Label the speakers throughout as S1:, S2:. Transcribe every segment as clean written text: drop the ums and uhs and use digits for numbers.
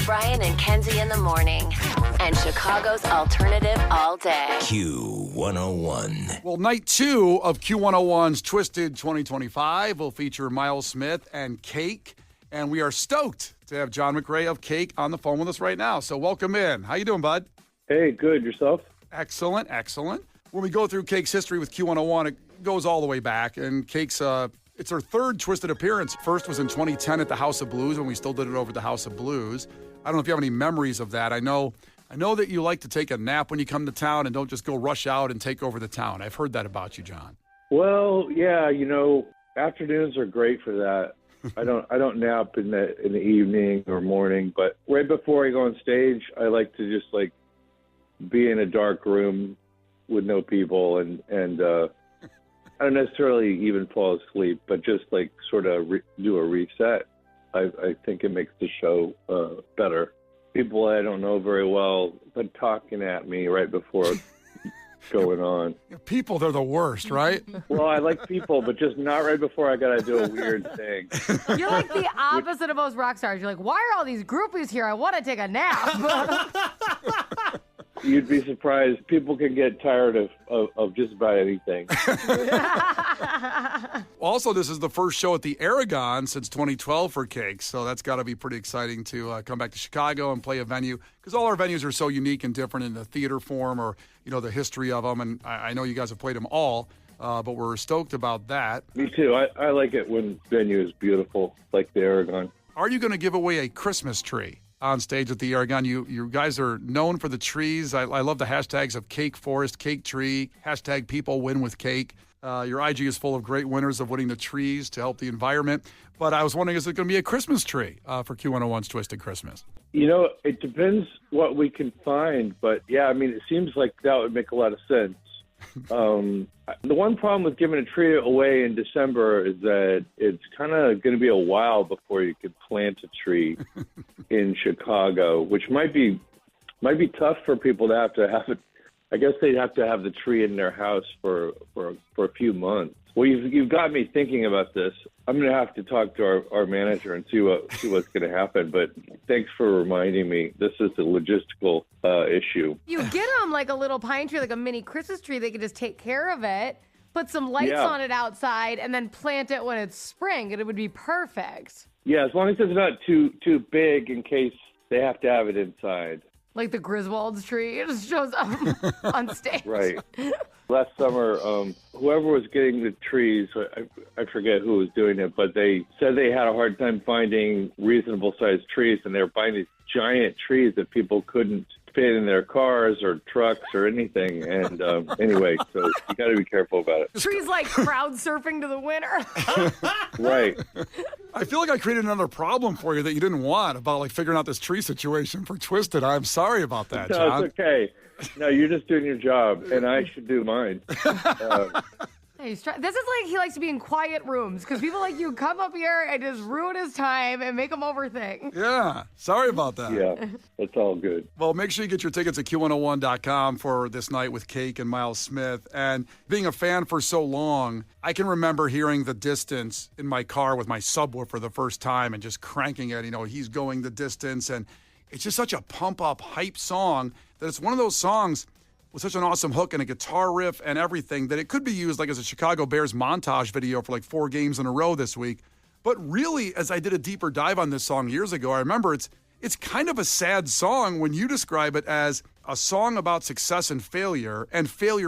S1: Brian and Kenzie in the morning. And Chicago's alternative all day.
S2: Q101.
S3: Well, night 2 of Q101's Twisted 2025 will feature Miles Smith and Cake. And we are stoked to have John McCrea of Cake on the phone with us right now. So welcome in. How you doing, bud?
S4: Hey, good. Yourself?
S3: Excellent, excellent. When we go through Cake's history with Q101, it goes all the way back. And Cake's, it's her third Twisted appearance. First was in 2010 at the House of Blues when we still did it over at the House of Blues. I don't know if you have any memories of that. I know that you like to take a nap when you come to town and don't just go rush out and take over the town. I've heard that about you, John.
S4: Well, yeah, afternoons are great for that. I don't nap in the evening or morning, but right before I go on stage, I like to just be in a dark room with no people and I don't necessarily even fall asleep, but just sort of do a reset. I think it makes the show better. People I don't know very well, but talking at me right before going on.
S3: People, they're the worst, right?
S4: Well, I like people, but just not right before I got to do a weird thing.
S5: You're like the opposite of most rock stars. You're like, why are all these groupies here? I want to take a nap.
S4: You'd be surprised. People can get tired of just about anything.
S3: Also, this is the first show at the Aragon since 2012 for Cake, so that's got to be pretty exciting to come back to Chicago and play a venue, because all our venues are so unique and different in the theater form or, the history of them, and I know you guys have played them all, but we're stoked about that.
S4: Me too. I like it when venue is beautiful, like the Aragon.
S3: Are you going to give away a Christmas tree on stage at the Aragon? You guys are known for the trees. I love the hashtags of Cake Forest, Cake Tree, hashtag People Win with Cake. Your IG is full of great winners of winning the trees to help the environment. But I was wondering, is it going to be a Christmas tree for Q101's Twisted Christmas?
S4: It depends what we can find. But, yeah, it seems like that would make a lot of sense. The one problem with giving a tree away in December is that it's kind of going to be a while before you could plant a tree in Chicago, which might be tough for people to have it. I guess they'd have to have the tree in their house for a few months. Well, you've got me thinking about this. I'm going to have to talk to our manager and see what's going to happen. But thanks for reminding me. This is a logistical issue.
S5: You get them like a little pine tree, like a mini Christmas tree. They can just take care of it, put some lights on it outside, and then plant it when it's spring, and it would be perfect.
S4: Yeah, as long as it's not too big in case they have to have it inside.
S5: Like the Griswold's tree, it just shows up on stage.
S4: Right. Last summer, whoever was getting the trees, I forget who was doing it, but they said they had a hard time finding reasonable-sized trees, and they were buying these giant trees that people couldn't fit in their cars or trucks or anything. And anyway, so you got to be careful about it.
S5: Trees like crowd surfing to the winner.
S4: Right.
S3: I feel like I created another problem for you that you didn't want about figuring out this tree situation for Twisted. I'm sorry about that, John.
S4: No, it's okay. No, you're just doing your job, and I should do mine.
S5: This is like he likes to be in quiet rooms because people like you come up here and just ruin his time and make him overthink.
S3: Yeah, sorry about that.
S4: Yeah, it's all good.
S3: Well, make sure you get your tickets at Q101.com for this night with Cake and Miles Smith. And being a fan for so long, I can remember hearing The Distance in my car with my subwoofer the first time and just cranking it. He's going the distance. And it's just such a pump-up, hype song that it's one of those songs with such an awesome hook and a guitar riff and everything that it could be used as a Chicago Bears montage video for 4 games in a row this week. But really, as I did a deeper dive on this song years ago, I remember it's kind of a sad song when you describe it as a song about success and failure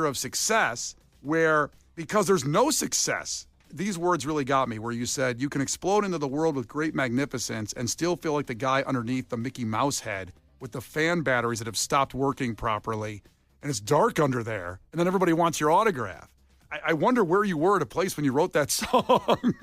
S3: of success, where because there's no success, these words really got me, where you said you can explode into the world with great magnificence and still feel like the guy underneath the Mickey Mouse head with the fan batteries that have stopped working properly. And it's dark under there, and then everybody wants your autograph. I wonder where you were at a place when you wrote that song.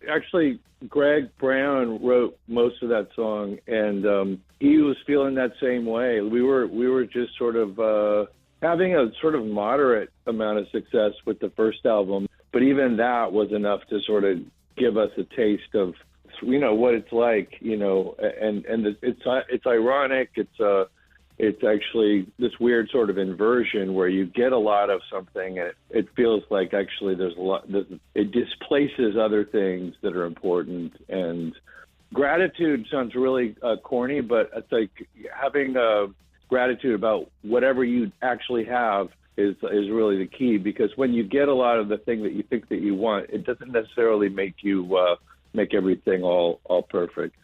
S4: Actually, Greg Brown wrote most of that song, and he was feeling that same way. We were just sort of having a sort of moderate amount of success with the first album, but even that was enough to sort of give us a taste of what it's like, and it's ironic. It's actually this weird sort of inversion where you get a lot of something and it feels like actually there's a lot, it displaces other things that are important. And gratitude sounds really corny, but it's like having gratitude about whatever you actually have is really the key, because when you get a lot of the thing that you think that you want, it doesn't necessarily make you make everything all perfect.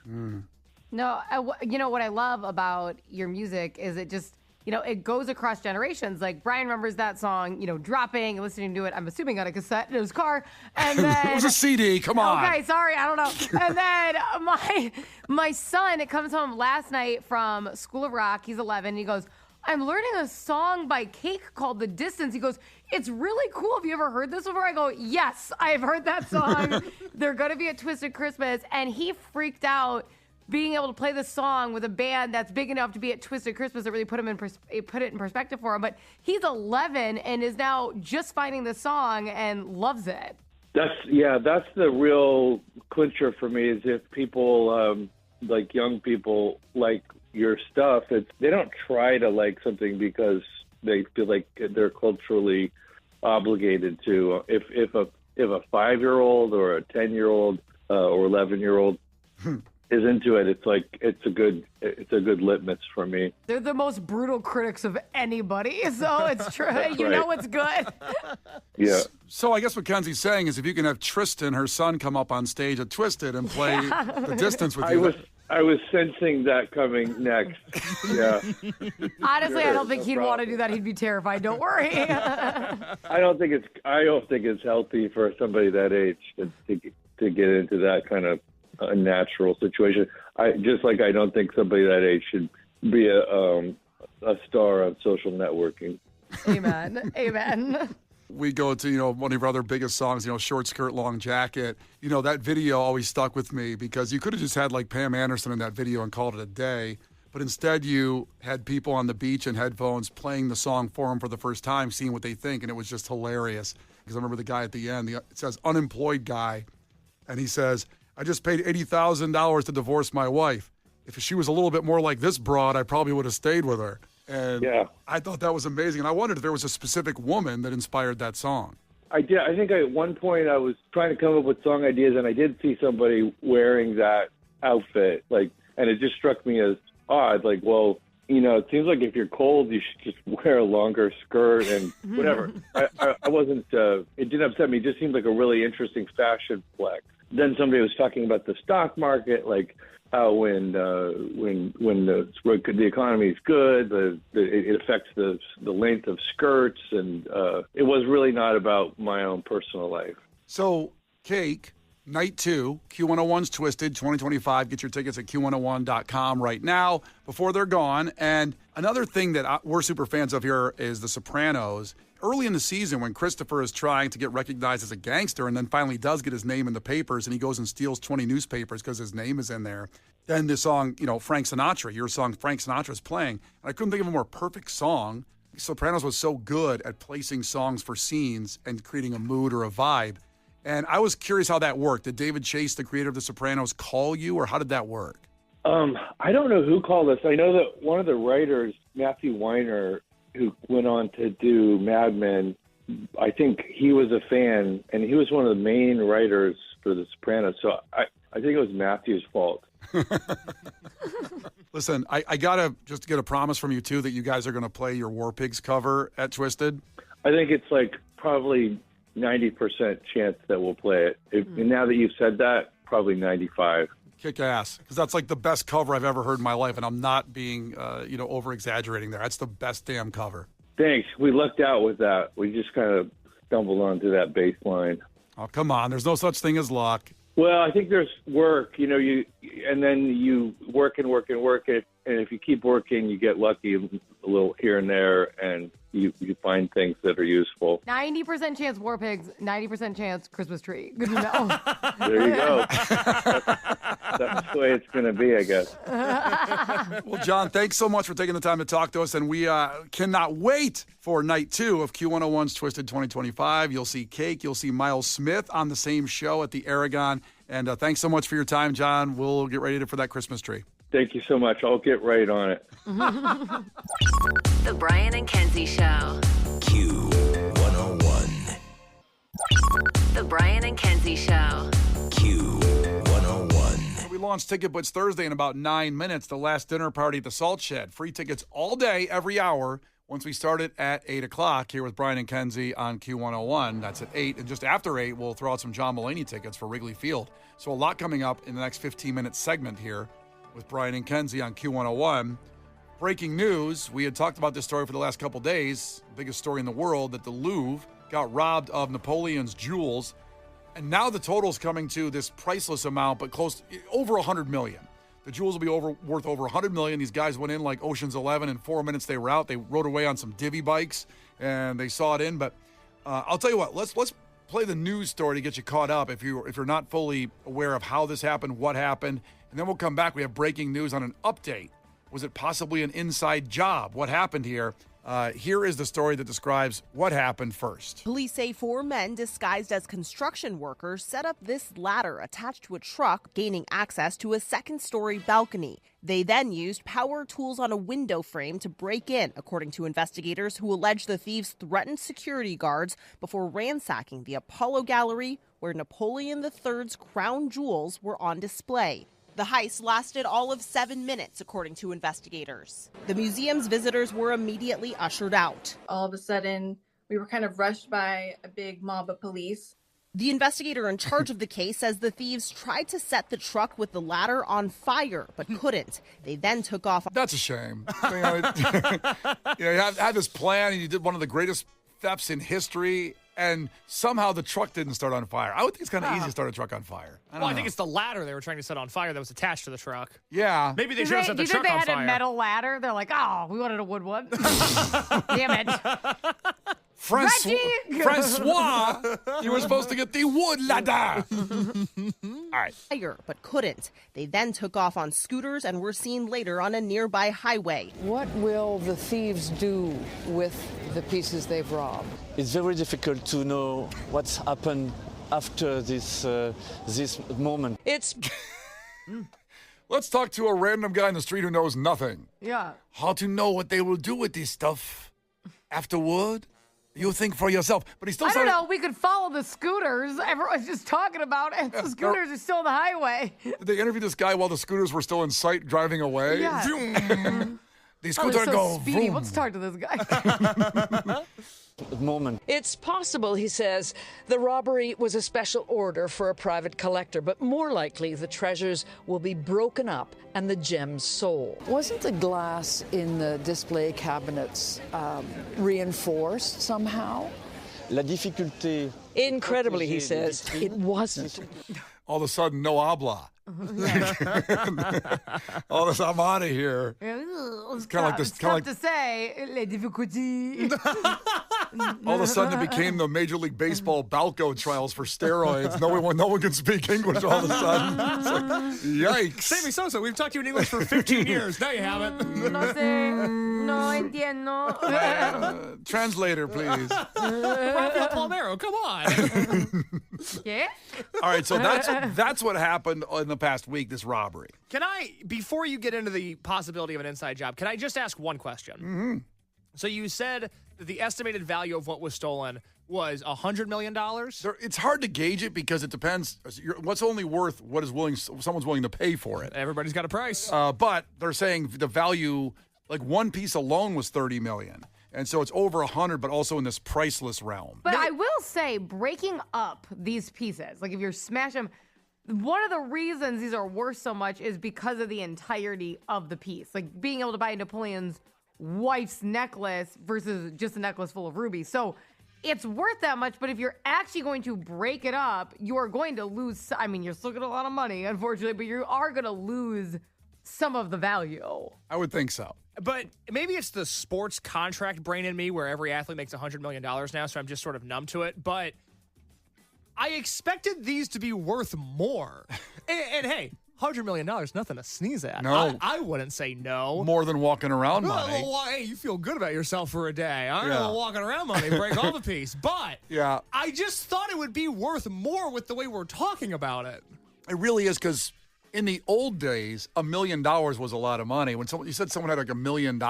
S5: No, you know what I love about your music is it just, you know, it goes across generations. Like Brian remembers that song, you know, dropping and listening to it, I'm assuming on a cassette in his car. And then
S3: It was a CD, come on.
S5: Okay, sorry, I don't know. And then my son, it comes home last night from School of Rock. He's 11. And he goes, I'm learning a song by Cake called The Distance. He goes, it's really cool. Have you ever heard this before? I go, yes, I've heard that song. They're going to be at Twisted Christmas. And he freaked out being able to play this song with a band that's big enough to be at Twisted Christmas. It really put it in perspective for him. But he's 11 and is now just finding the song and loves it.
S4: That's the real clincher for me, is if people like young people like your stuff, they don't try to like something because they feel like they're culturally obligated to. If a 5-year-old or a 10-year-old or 11-year-old is into it, it's a good litmus for me.
S5: They're the most brutal critics of anybody, so it's true. You know it's good.
S4: Yeah.
S3: So I guess what Kenzie's saying is if you can have Tristan, her son, come up on stage at Twisted and play The Distance with you.
S4: I was sensing that coming next. Yeah.
S5: Honestly, I don't think he'd want to do that. He'd be terrified. Don't worry.
S4: I don't think it's healthy for somebody that age to get into that kind of a natural situation. I don't think somebody that age should be a star on social networking.
S5: Amen. Amen.
S3: We go to, one of your other biggest songs, Short Skirt, Long Jacket. That video always stuck with me because you could have just had like Pam Anderson in that video and called it a day. But instead you had people on the beach in headphones playing the song for them for the first time, seeing what they think. And it was just hilarious because I remember the guy at the end, it says unemployed guy. And he says, I just paid $80,000 to divorce my wife. If she was a little bit more like this broad, I probably would have stayed with her. And yeah. I thought that was amazing. And I wondered if there was a specific woman that inspired that song.
S4: I did. I think at one point I was trying to come up with song ideas, and I did see somebody wearing that outfit. And it just struck me as odd. It seems like if you're cold, you should just wear a longer skirt and whatever. I wasn't, it didn't upset me. It just seemed like a really interesting fashion flex. Then somebody was talking about the stock market, like how when the economy is good, it affects the length of skirts, and it was really not about my own personal life.
S3: So, Cake, Night 2, Q101's Twisted 2025. Get your tickets at Q101.com right now before they're gone. And another thing that we're super fans of here is The Sopranos. Early in the season, when Christopher is trying to get recognized as a gangster and then finally does get his name in the papers and he goes and steals 20 newspapers because his name is in there, then the song, Frank Sinatra, your song Frank Sinatra is playing. And I couldn't think of a more perfect song. Sopranos was so good at placing songs for scenes and creating a mood or a vibe. And I was curious how that worked. Did David Chase, the creator of The Sopranos, call you, or how did that work?
S4: I don't know who called us. I know that one of the writers, Matthew Weiner, who went on to do Mad Men, I think he was a fan, and he was one of the main writers for The Sopranos. So I think it was Matthew's fault.
S3: Listen, I got to just get a promise from you, too, that you guys are going to play your War Pigs cover at Twisted.
S4: I think it's probably 90% chance that we'll play it. And now that you've said that, probably 95.
S3: Kick ass, because that's the best cover I've ever heard in my life, and I'm not being, over-exaggerating there. That's the best damn cover.
S4: Thanks. We lucked out with that. We just kind of stumbled onto that bass line.
S3: Oh, come on. There's no such thing as luck.
S4: Well, I think there's work, and then you work and work and work it, and if you keep working, you get lucky a little here and there, and you find things that are useful.
S5: 90% chance War Pigs, 90% chance Christmas tree. Good to know.
S4: There you go. That's the way it's going to be, I guess.
S3: Well, John, thanks so much for taking the time to talk to us, and we cannot wait for Night 2 of Q101's Twisted 2025. You'll see Cake, you'll see Miles Smith on the same show at the Aragon, and thanks so much for your time, John. We'll get ready for that Christmas tree.
S4: Thank you so much. I'll get right on it.
S1: The Brian and Kenzie Show.
S2: Q101.
S1: The Brian and Kenzie Show.
S2: Q101.
S3: We launch Ticket Blitz Thursday in about 9 minutes, the last dinner party at the Salt Shed. Free tickets all day, every hour, once we start it at 8 o'clock here with Brian and Kenzie on Q101. That's at 8. And just after 8, we'll throw out some John Mulaney tickets for Wrigley Field. So a lot coming up in the next 15-minute segment here with Brian and Kenzie on Q101. Breaking news. We had talked about this story for the last couple days. Biggest story in the world, that the Louvre got robbed of Napoleon's jewels. And now the total's coming to this priceless amount, but over $100 million. The jewels will be worth over $100 million. These guys went in like Ocean's 11. In 4 minutes, they were out. They rode away on some divvy bikes, and they saw it in. But I'll tell you what. Let's play the news story to get you caught up if you're not fully aware of how this happened, what happened, and then we'll come back. We have breaking news on an update. Was it possibly an inside job? What happened here? Here is the story that describes what happened first.
S6: Police say 4 men disguised as construction workers set up this ladder attached to a truck, gaining access to a second-story balcony. They then used power tools on a window frame to break in, according to investigators who allege the thieves threatened security guards before ransacking the Apollo Gallery, where Napoleon III's crown jewels were on display. The heist lasted all of 7 minutes, according to investigators. The museum's visitors were immediately ushered out.
S7: All of a sudden, we were kind of rushed by a big mob of police.
S6: The investigator in charge of the case says the thieves tried to set the truck with the ladder on fire, but couldn't. They then took off.
S3: That's a shame. You had this plan, and you did one of the greatest thefts in history, and somehow the truck didn't start on fire. I would think it's kind of easy to start a truck on fire.
S8: I think it's the ladder they were trying to set on fire that was attached to the truck.
S3: Yeah.
S8: Maybe they should have set the truck on
S5: fire. Do you think they had
S8: fire.
S5: a metal ladder? They're like, oh, we wanted a wood one. Damn it.
S3: Francois, you were supposed to get the wood ladder. All right.
S6: Fire, but couldn't. They then took off on scooters and were seen later on a nearby highway.
S9: What will the thieves do with the pieces they've robbed?
S10: It's very difficult to know what's happened after this moment.
S3: Let's talk to a random guy in the street who knows nothing.
S5: Yeah.
S3: How to know what they will do with this stuff afterward? You think for yourself. But he still
S5: I don't know. We could follow the scooters. Everyone's just talking about it. The scooters are still on the highway.
S3: Did they interview this guy while the scooters were still in sight driving away?
S5: Yeah.
S3: The scooter
S5: so
S3: go
S5: speedy.
S3: vroom.
S5: Let's talk to this guy.
S10: Moment.
S9: It's possible, he says, the robbery was a special order for a private collector, but more likely the treasures will be broken up and the gems sold. Wasn't the glass in the display cabinets reinforced somehow?
S10: La difficulté.
S9: Incredibly, he says, it wasn't.
S3: All of a sudden, no habla. All this, I'm out of here.
S5: It's
S3: kind of like this.
S5: It's tough to say. Les difficultés.
S3: All of a sudden, it became the Major League Baseball Balco trials for steroids. No one can speak English all of a sudden. It's like, yikes.
S8: Sammy Sosa, we've talked to you in English for 15 years. Now you haven't.
S5: No sé. No entiendo.
S3: Translator, please.
S8: Rafael Palmeiro, come on.
S5: Yeah?
S3: All right, so that's what happened in the past week, this robbery.
S8: Can I, before you get into the possibility of an inside job, can I just ask one question? Mm-hmm. So you said that the estimated value of what was stolen was $100 million?
S3: It's hard to gauge it because it depends. What's only worth what is someone's willing to pay for it.
S8: Everybody's got a price.
S3: But they're saying the value, like one piece alone was $30 million. And so it's over 100, but also in this priceless realm.
S5: But I will say, breaking up these pieces, like if you're smashing them, one of the reasons these are worth so much is because of the entirety of the piece. Like being able to buy Napoleon's wife's necklace versus just a necklace full of rubies. So it's worth that much, but if you're actually going to break it up, you're going to lose. I mean, you're still getting a lot of money, unfortunately, but you are going to lose some of the value.
S3: I would think so.
S8: But maybe it's the sports contract brain in me where every athlete makes $100 million now, so I'm just sort of numb to it. But I expected these to be worth more. and hey, $100 million, nothing to sneeze at.
S3: No.
S8: I wouldn't say no.
S3: More than walking around money.
S8: Well, hey, you feel good about yourself for a day. I don't
S3: Yeah.
S8: know, walking around money, break off a piece. But
S3: Yeah.
S8: I just thought it would be worth more with the way we're talking about it.
S3: It really is because in the old days, $1 million was a lot of money. When you said someone had like $1 million,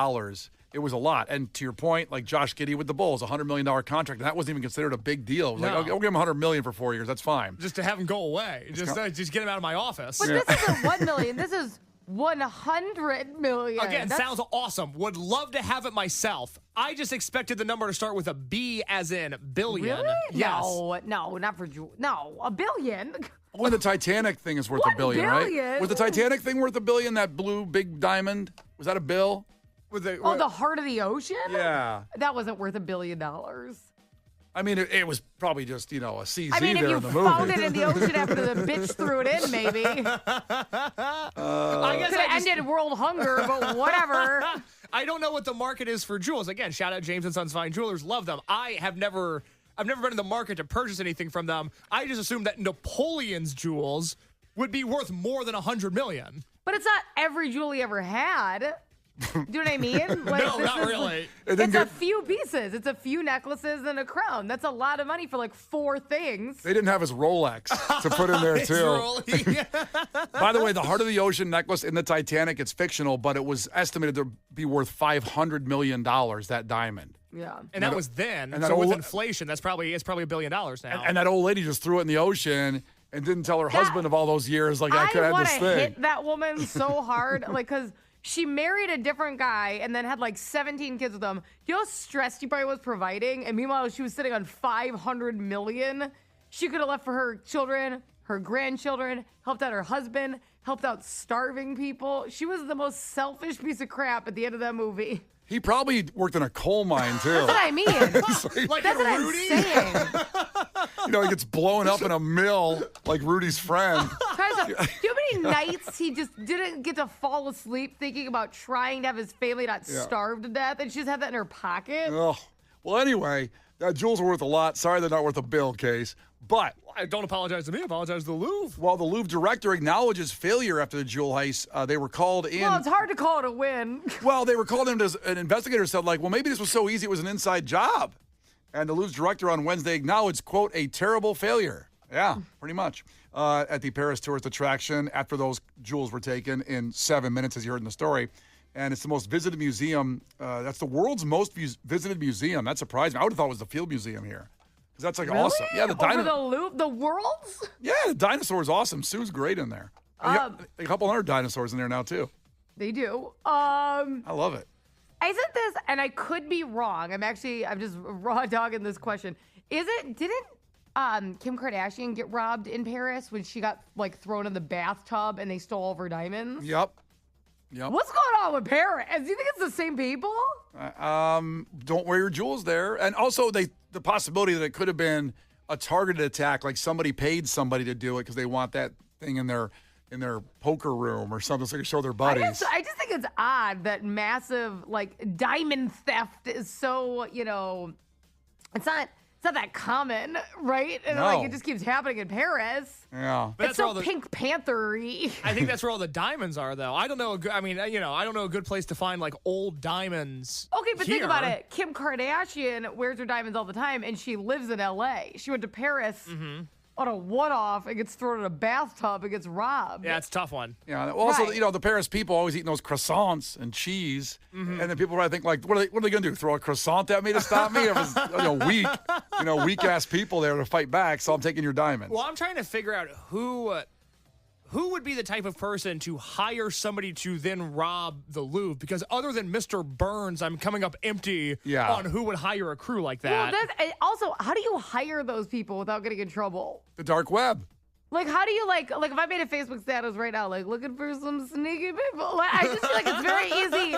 S3: it was a lot. And to your point, like Josh Giddey with the Bulls, $100 million contract, and that wasn't even considered a big deal. It was like, okay, I'll give him $100 million for 4 years. That's fine.
S8: Just to have him go away. Just get him out of my office.
S5: But this isn't $1 million. This is $100 million.
S8: Again, sounds awesome. Would love to have it myself. I just expected the number to start with a B as in billion.
S5: Really?
S8: Yes.
S5: No, not for Jewel. No, $1 billion.
S3: Well, the Titanic thing is worth $1 billion, right? Was the Titanic thing worth $1 billion? That blue big diamond? Was that a bill?
S5: The heart of the ocean?
S3: Yeah.
S5: That wasn't worth $1 billion.
S3: I mean, it was probably just, a CZ
S5: I mean,
S3: there
S5: if you
S3: in the movie.
S5: found it in the ocean after the bitch threw it in, maybe.
S8: I guess
S5: could have ended world hunger, but whatever.
S8: I don't know what the market is for jewels. Again, shout out James and Sons Fine Jewelers. Love them. I've never been in the market to purchase anything from them. I just assumed that Napoleon's jewels would be worth more than $100 million.
S5: But it's not every jewel he ever had. Do you know what I mean?
S8: No, not really.
S5: It's a few pieces. It's a few necklaces and a crown. That's a lot of money for like 4 things.
S3: They didn't have his Rolex to put in there, too. By the way, the Heart of the Ocean necklace in the Titanic, it's fictional, but it was estimated to be worth $500 million, that diamond.
S5: Yeah.
S8: And that was then. And so with inflation, it's probably $1 billion now.
S3: And that old lady just threw it in the ocean and didn't tell her husband of all those years, like, I could have this thing.
S5: I want to hit that woman so hard, because she married a different guy and then had like 17 kids with him. You know how stressed she probably was providing? And meanwhile, she was sitting on $500 million. She could have left for her children, her grandchildren, helped out her husband, helped out starving people. She was the most selfish piece of crap at the end of that movie.
S3: He probably worked in a coal mine, too.
S5: That's what I mean.
S8: Like
S5: That's what
S8: Rudy?
S5: I'm saying.
S3: He gets blown up in a mill like Rudy's friend.
S5: Do you know how many nights he just didn't get to fall asleep thinking about trying to have his family not starve to death, and she just had that in her pocket?
S3: Oh. Well, anyway, jewels are worth a lot. Sorry they're not worth a bill, Case. But
S8: don't apologize to me. Apologize to the Louvre.
S3: While the Louvre director acknowledges failure after the jewel heist, they were called in.
S5: Well, it's hard to call it a win.
S3: Well, they were called in as an investigator said, well, maybe this was so easy it was an inside job. And the Louvre's director on Wednesday acknowledged, quote, a terrible failure. Yeah, pretty much. At the Paris tourist attraction after those jewels were taken in 7 minutes, as you heard in the story. And it's the most visited museum. That's the world's most visited museum. That surprised me. I would have thought it was the Field Museum here. Because that's like awesome. Yeah,
S5: Over the Louvre? The world's?
S3: Yeah, the dinosaur is awesome. Sue's great in there. A couple hundred dinosaurs in there now, too.
S5: They do.
S3: I love it.
S5: Isn't this, and I could be wrong, I'm just raw dogging this question. Didn't Kim Kardashian get robbed in Paris when she got like thrown in the bathtub and they stole all of her diamonds?
S3: Yep.
S5: What's going on with Paris? Do you think it's the same people?
S3: Don't wear your jewels there. And also the possibility that it could have been a targeted attack, like somebody paid somebody to do it because they want that thing in their poker room or something so they can show their buddies.
S5: I just think it's odd that massive like diamond theft is so, it's not that common, right? And
S3: No.
S5: it just keeps happening in Paris.
S3: Yeah.
S8: But
S5: It's so Pink Panther-y.
S8: I think that's where all the diamonds are, though. I don't know. I don't know a good place to find like old diamonds.
S5: Okay, but think
S8: here.
S5: about it. Kim Kardashian wears her diamonds all the time, and she lives in L.A. She went to Paris on a one-off and gets thrown in a bathtub and gets robbed.
S8: Yeah, it's a tough one.
S3: Yeah. Also,
S5: Right.
S3: the Paris people always eating those croissants and cheese, and then people probably think like, what are they going to do? Throw a croissant at me to stop me? It was weak ass people there to fight back. So I'm taking your diamonds.
S8: Well, I'm trying to figure out who would be the type of person to hire somebody to then rob the Louvre, because other than Mr. Burns, I'm coming up empty on who would hire a crew like that.
S5: Well, also, how do you hire those people without getting in trouble?
S3: The dark web.
S5: Like, how do you, like if I made a Facebook status right now, like, looking for some sneaky people, like, I just feel like it's very easy.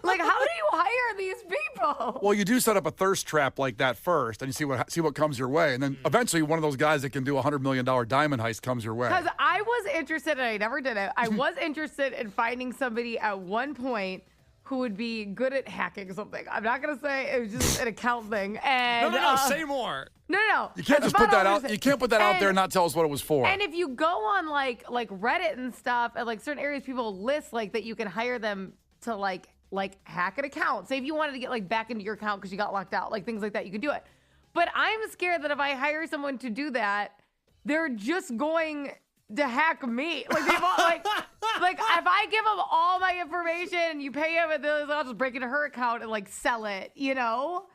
S5: Like, how do you hire these people?
S3: Well, you do set up a thirst trap like that first, and you see what comes your way, and then eventually one of those guys that can do $100 million diamond heist comes your way.
S5: Because I was interested, and I never did it, I was interested in finding somebody at one point who would be good at hacking something. I'm not going to say it was just an account thing. And,
S8: No, say more.
S5: No.
S3: You can't just put that out. You can't put that out there and not tell us what it was for.
S5: And if you go on like Reddit and stuff, and like certain areas, people list like that you can hire them to like hack an account. Say if you wanted to get like back into your account because you got locked out, like things like that, you can do it. But I'm scared that if I hire someone to do that, they're just going to hack me. Like, like if I give them all my information and you pay them, and I'll just break into her account and like sell it. You know,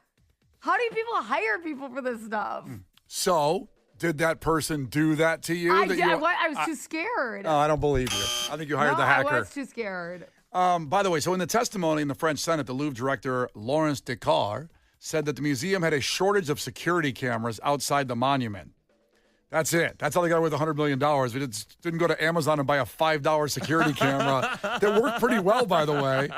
S5: how do people hire people for this stuff?
S3: So, did that person do that to you?
S5: I was too scared.
S3: I don't believe you. I think you hired the hacker.
S5: I was too scared.
S3: By the way, so in the testimony in the French Senate, the Louvre director Laurence Descartes said that the museum had a shortage of security cameras outside the monument. That's it. That's how they got away with $100 million. We didn't go to Amazon and buy a $5 security camera. That worked pretty well, by the way.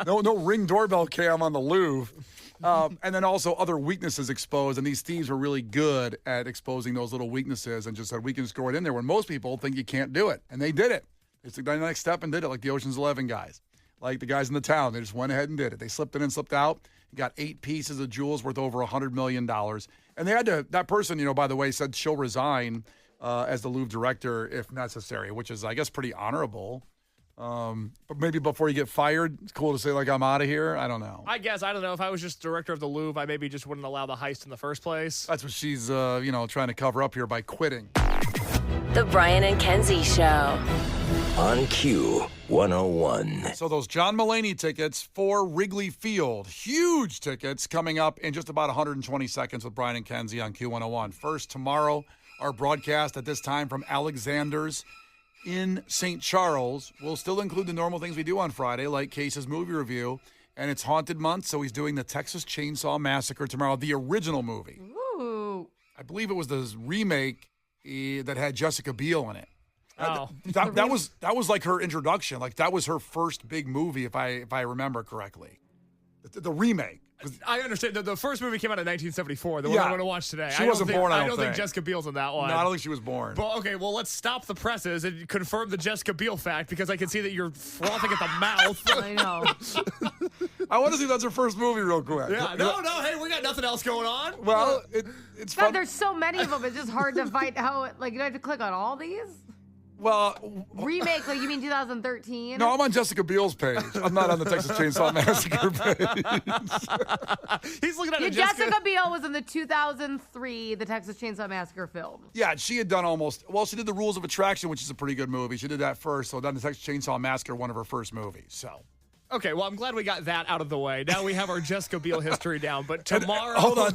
S3: No Ring doorbell cam on the Louvre. And then also other weaknesses exposed. And these thieves were really good at exposing those little weaknesses and just said, we can just throw it in there when most people think you can't do it. And they did it. They took the next step and did it, like the Ocean's 11 guys. Like the guys in the town. They just went ahead and did it. They slipped in and slipped out. Got 8 pieces of jewels worth over $100 million. And they had to, that person, by the way, said she'll resign as the Louvre director if necessary, which is, I guess, pretty honorable. But maybe before you get fired, it's cool to say, like, I'm out of here. I don't know.
S8: I guess. I don't know. If I was just director of the Louvre, I maybe just wouldn't allow the heist in the first place.
S3: That's what she's, trying to cover up here by quitting.
S1: The Brian and Kenzie Show.
S2: On Q 101.
S3: So those John Mulaney tickets for Wrigley Field, huge tickets coming up in just about 120 seconds with Brian and Kenzie on Q101. First, tomorrow, our broadcast at this time from Alexander's in St. Charles. We'll still include the normal things we do on Friday, like Case's movie review. And it's Haunted Month, so he's doing the Texas Chainsaw Massacre tomorrow, the original movie.
S5: Ooh.
S3: I believe it was the remake that had Jessica Biel in it.
S8: Oh.
S3: That was like her introduction. Like that was her first big movie, if I remember correctly. The remake.
S8: I understand. The first movie came out in 1974. The one I'm going to watch today.
S3: She wasn't born, I don't
S8: think Jessica Biel's in that one.
S3: No, I don't think she was born.
S8: But okay, well, let's stop the presses and confirm the Jessica Biel fact because I can see that you're frothing at the mouth.
S5: I know.
S3: I want to see if that's her first movie real quick.
S8: Yeah, no, hey, we got nothing else going on.
S3: Well, it's
S5: God,
S3: fun.
S5: there's so many of them. It's just hard to find how, you have to click on all these?
S3: Well,
S5: remake, you mean 2013?
S3: No, I'm on Jessica Biel's page. I'm not on the Texas Chainsaw Massacre
S8: page. He's looking at
S5: Jessica Biel was in the 2003 The Texas Chainsaw Massacre film.
S3: Yeah, she had done she did The Rules of Attraction, which is a pretty good movie. She did that first, so then the Texas Chainsaw Massacre, one of her first movies, so.
S8: Okay, well, I'm glad we got that out of the way. Now we have our Jessica Biel history down, but tomorrow...
S3: Hold on.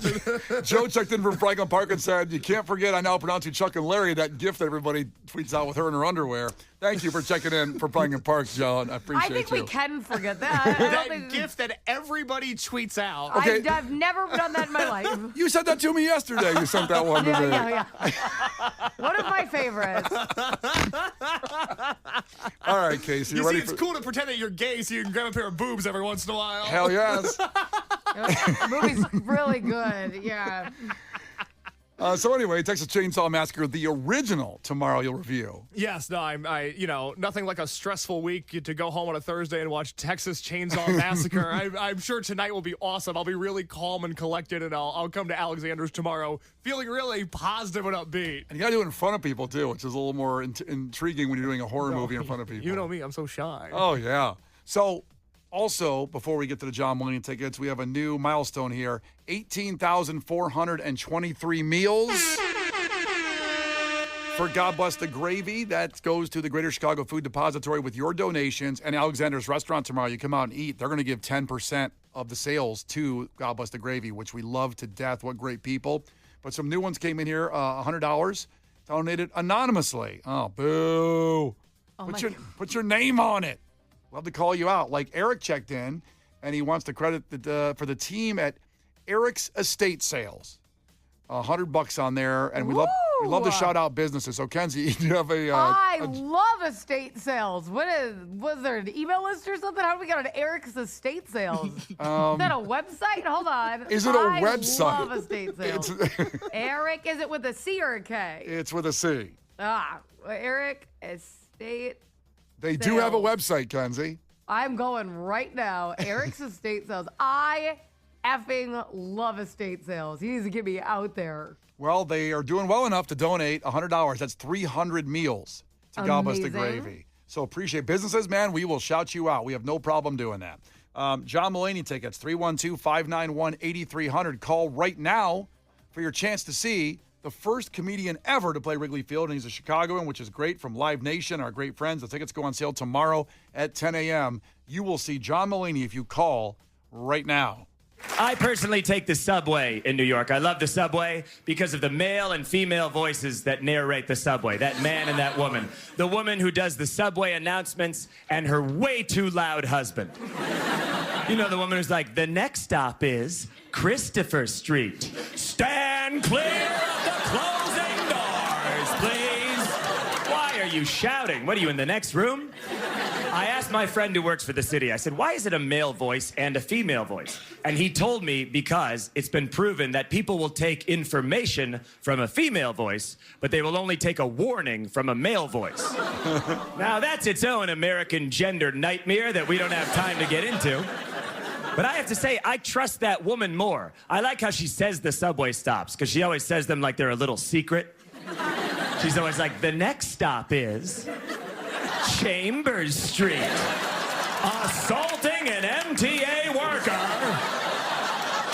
S3: Joe checked in from Franklin Park and said, you can't forget I now pronounce you Chuck and Larry, that gift that everybody tweets out with her in her underwear. Thank you for checking in for Franklin Park, Joe. I appreciate you.
S5: I think we can forget that.
S8: That gift that everybody tweets out.
S3: Okay.
S5: I've never done that in my life.
S3: You said that to me yesterday. You sent that one to me.
S5: Yeah. One of my favorites.
S3: All right, Casey.
S8: You see, it's cool to pretend that you're gay so you can grab a pair of boobs every once in a while.
S3: Hell yes.
S5: The movie's really good. Yeah.
S3: So anyway, Texas Chainsaw Massacre, the original, tomorrow you'll review.
S8: Yes, no, nothing like a stressful week to go home on a Thursday and watch Texas Chainsaw Massacre. I'm sure tonight will be awesome. I'll be really calm and collected, and I'll come to Alexander's tomorrow feeling really positive and upbeat.
S3: And you got to do it in front of people, too, which is a little more intriguing when you're doing a horror movie in front of people.
S8: You know me, I'm so shy.
S3: Oh, yeah. So... Also, before we get to the John Mulaney tickets, we have a new milestone here. 18,423 meals for God Bless the Gravy. That goes to the Greater Chicago Food Depository with your donations. And Alexander's Restaurant tomorrow, you come out and eat, they're going to give 10% of the sales to God Bless the Gravy, which we love to death. What great people. But some new ones came in here, $100, donated anonymously. Oh, boo. Put your name on it. Love to call you out. Like Eric checked in, and he wants to credit for the team at Eric's Estate Sales. $100 on there, and we love to shout out businesses. So Kenzie, you have
S5: I love estate sales. Was there an email list or something? How do we get on Eric's Estate Sales? Is that a website? Hold on.
S3: Is it a website?
S5: I love estate sales. Eric, is it with a C or a K?
S3: It's with a C.
S5: Eric Estate.
S3: They do have a website, Kenzie.
S5: I'm going right now. Eric's Estate Sales. I effing love estate sales. He needs to get me out there.
S3: Well, they are doing well enough to donate $100. That's 300 meals to God Bless the Gravy. So appreciate businesses, man. We will shout you out. We have no problem doing that. John Mulaney tickets, 312-591-8300. Call right now for your chance to see the first comedian ever to play Wrigley Field, and he's a Chicagoan, which is great, from Live Nation, our great friends. The tickets go on sale tomorrow at 10 a.m. You will see John Mulaney if you call right now.
S11: I personally take the subway in New York. I love the subway because of the male and female voices that narrate the subway, that man and that woman. The woman who does the subway announcements and her way too loud husband. You know, the woman who's like, the next stop is Christopher Street. Stand clear of the closing doors, please. Why are you shouting? What are you, in the next room? I asked my friend who works for the city, I said, why is it a male voice and a female voice? And he told me because it's been proven that people will take information from a female voice, but they will only take a warning from a male voice. Now, that's its own American gender nightmare that we don't have time to get into. But I have to say, I trust that woman more. I like how she says the subway stops, because she always says them like they're a little secret. She's always like, the next stop is Chambers Street. Assaulting an MTA worker.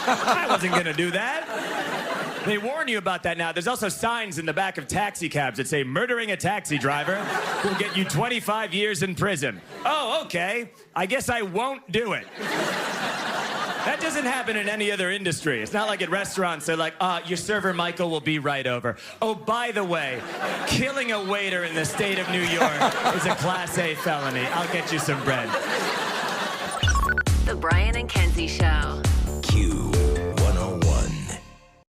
S11: I wasn't gonna do that. They warn you about that now. There's also signs in the back of taxi cabs that say, murdering a taxi driver will get you 25 years in prison. Oh, okay. I guess I won't do it. That doesn't happen in any other industry. It's not like at restaurants, they're like, your server, Michael, will be right over. Oh, by the way, killing a waiter in the state of New York is a Class A felony. I'll get you some bread.
S1: The Brian and Kenzie Show.
S2: Q.